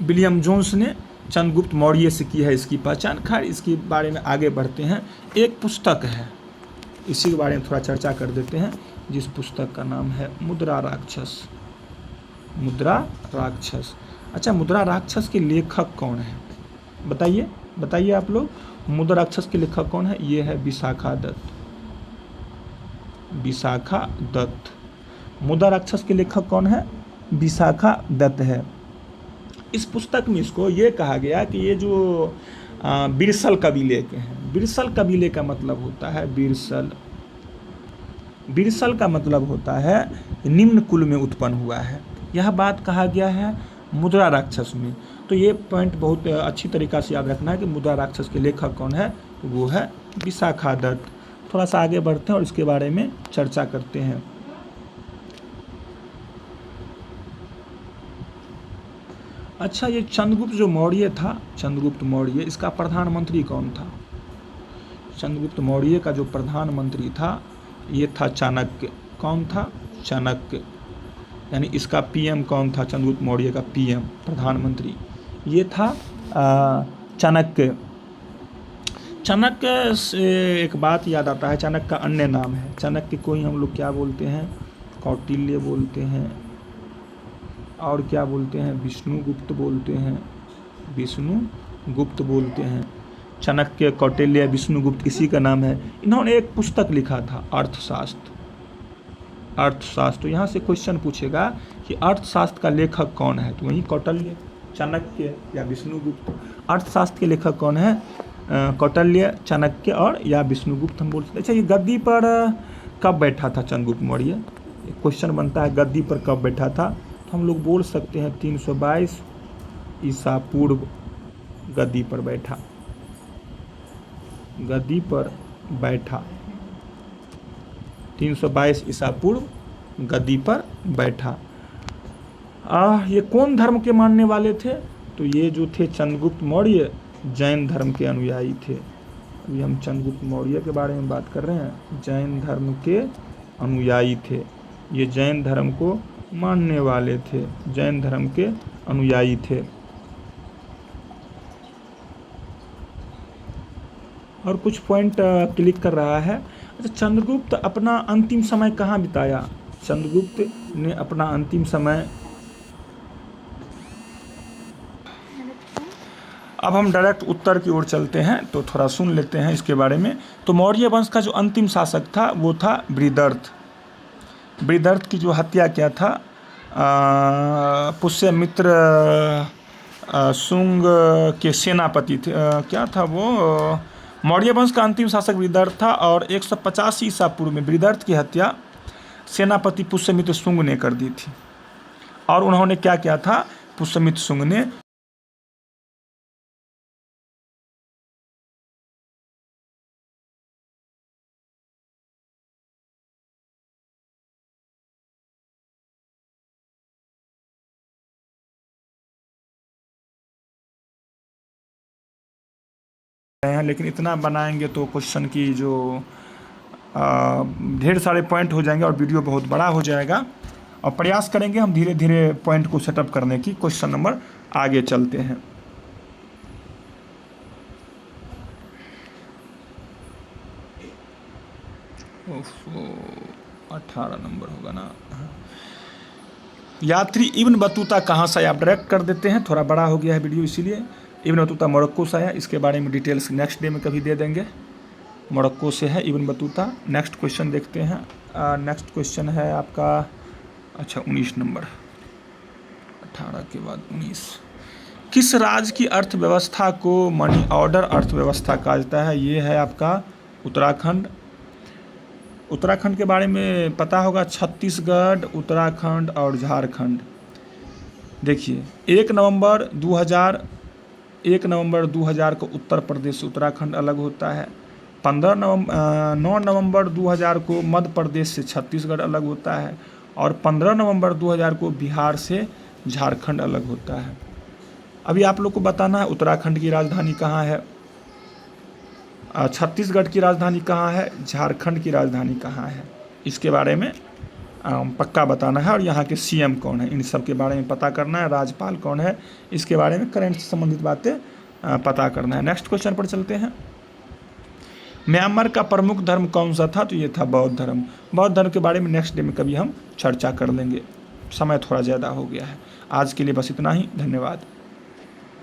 Speaker 1: विलियम जोन्स ने चंद्रगुप्त मौर्य से की है इसकी पहचान। खैर इसके बारे में आगे बढ़ते हैं। एक पुस्तक है, इसी के बारे में थोड़ा चर्चा कर देते हैं, जिस पुस्तक का नाम है मुद्रा राक्षस। मुद्रा राक्षस। अच्छा, मुद्रा राक्षस के लेखक कौन है? बताइए बताइए आप लोग, मुद्रा राक्षस के लेखक कौन है? ये है विशाखा दत्त। विशाखा दत्त। मुद्रा राक्षस के लेखक कौन है? विशाखा दत्त है। इस पुस्तक में इसको ये कहा गया कि ये जो बिरसल कबीले के हैं, बिरसल कबीले का मतलब होता है बिरसल। बिरसल का मतलब होता है निम्न कुल में उत्पन्न हुआ है। यह बात कहा गया है मुद्रा राक्षस में। तो ये पॉइंट बहुत अच्छी तरीक़ा से याद रखना है कि मुद्रा राक्षस के लेखक कौन है, तो वो है विशाखा दत्त। थोड़ा सा आगे बढ़ते हैं और इसके बारे में चर्चा करते हैं। अच्छा, ये चंद्रगुप्त जो मौर्य था, चंद्रगुप्त मौर्य, इसका प्रधानमंत्री कौन था? चंद्रगुप्त मौर्य का जो प्रधानमंत्री था ये था चाणक्य। कौन था? चाणक्य। यानी इसका पीएम कौन था? चंद्रगुप्त मौर्य का पीएम, प्रधानमंत्री, ये था चाणक्य। चाणक्य से एक बात याद आता है, चाणक्य का अन्य नाम है, चाणक्य को ही हम लोग क्या बोलते हैं? कौटिल्य बोलते हैं। और क्या बोलते हैं? विष्णुगुप्त बोलते हैं। विष्णुगुप्त बोलते हैं। चाणक्य, कौटिल्य, विष्णुगुप्त इसी का नाम है। इन्होंने एक पुस्तक लिखा था, अर्थशास्त्र। अर्थशास्त्र। तो यहाँ से क्वेश्चन पूछेगा कि अर्थशास्त्र का लेखक कौन है? तो वही कौटिल्य, चाणक्य या विष्णुगुप्त। अर्थशास्त्र के लेखक कौन है? कौटिल्य, चाणक्य और या विष्णुगुप्त हम बोलते हैं। अच्छा, ये गद्दी पर कब बैठा था चंद्रगुप्त मौर्य? क्वेश्चन बनता है, गद्दी पर कब बैठा था? तो हम लोग बोल सकते हैं 322 ईसा पूर्व गद्दी पर बैठा। गद्दी पर बैठा 322 ईसा पूर्व गद्दी पर बैठा। ये कौन धर्म के मानने वाले थे? तो ये जो थे चंद्रगुप्त मौर्य जैन धर्म के अनुयायी थे। अभी हम चंद्रगुप्त मौर्य के बारे में बात कर रहे हैं। जैन धर्म के अनुयायी थे, ये जैन धर्म को मानने वाले थे, जैन धर्म के अनुयायी थे। और कुछ पॉइंट क्लिक कर रहा है। अच्छा, चंद्रगुप्त अपना अंतिम समय कहाँ बिताया? चंद्रगुप्त ने अपना अंतिम समय, अब हम डायरेक्ट उत्तर की ओर चलते हैं तो थोड़ा सुन लेते हैं इसके बारे में। तो मौर्य वंश का जो अंतिम शासक था वो था बृहदर्थ। बृहदर्थ की जो हत्या किया था पुष्यमित्र शुंग के सेनापति थे, क्या था वो? मौर्य वंश का अंतिम शासक बृहदर्थ था और 185 ईसा पूर्व में बृहदर्थ की हत्या सेनापति पुष्यमित्र शुंग ने कर दी थी। और उन्होंने क्या किया था? पुष्यमित्र शुंग ने हैं, लेकिन इतना बनाएंगे तो क्वेश्चन की जो ढेर सारे पॉइंट हो जाएंगे और वीडियो बहुत बड़ा हो जाएगा। और प्रयास करेंगे हम धीरे धीरे पॉइंट को सेटअप करने की। क्वेश्चन नंबर आगे चलते हैं। ओफो, 18 नंबर होगा ना। यात्री इब्न बतूता कहाँ से आया? आप डायरेक्ट कर देते हैं, थोड़ा बड़ा हो गया है वीडियो इसीलिए। इब्न बतूता मोरक्को से आया, इसके बारे में डिटेल्स नेक्स्ट डे में कभी दे देंगे। मोरक्को से है इब्न बतूता। नेक्स्ट क्वेश्चन देखते हैं। नेक्स्ट क्वेश्चन है आपका, अच्छा 19 नंबर, 18 के बाद 19। किस राज्य की अर्थव्यवस्था को मनी ऑर्डर अर्थव्यवस्था कहा जाता है? ये है आपका उत्तराखंड। उत्तराखंड के बारे में पता होगा, छत्तीसगढ़, उत्तराखंड और झारखंड। देखिए 1 नवंबर 2000 को उत्तर प्रदेश से उत्तराखंड अलग होता है। 9 नवंबर 2000 को मध्य प्रदेश से छत्तीसगढ़ अलग होता है। और 15 नवंबर 2000 को बिहार से झारखंड अलग होता है। अभी आप लोग को बताना है उत्तराखंड की राजधानी कहाँ है, छत्तीसगढ़ की राजधानी कहाँ है, झारखंड की राजधानी कहाँ है, इसके बारे में पक्का बताना है। और यहाँ के सीएम कौन है, इन सब के बारे में पता करना है। राज्यपाल कौन है, इसके बारे में करंट से संबंधित बातें पता करना है। नेक्स्ट क्वेश्चन पर चलते हैं। म्यांमार का प्रमुख धर्म कौन सा था, तो ये था बौद्ध धर्म। बौद्ध धर्म के बारे में नेक्स्ट डे में कभी हम चर्चा कर लेंगे, समय थोड़ा ज़्यादा हो गया है। आज के लिए बस इतना ही, धन्यवाद।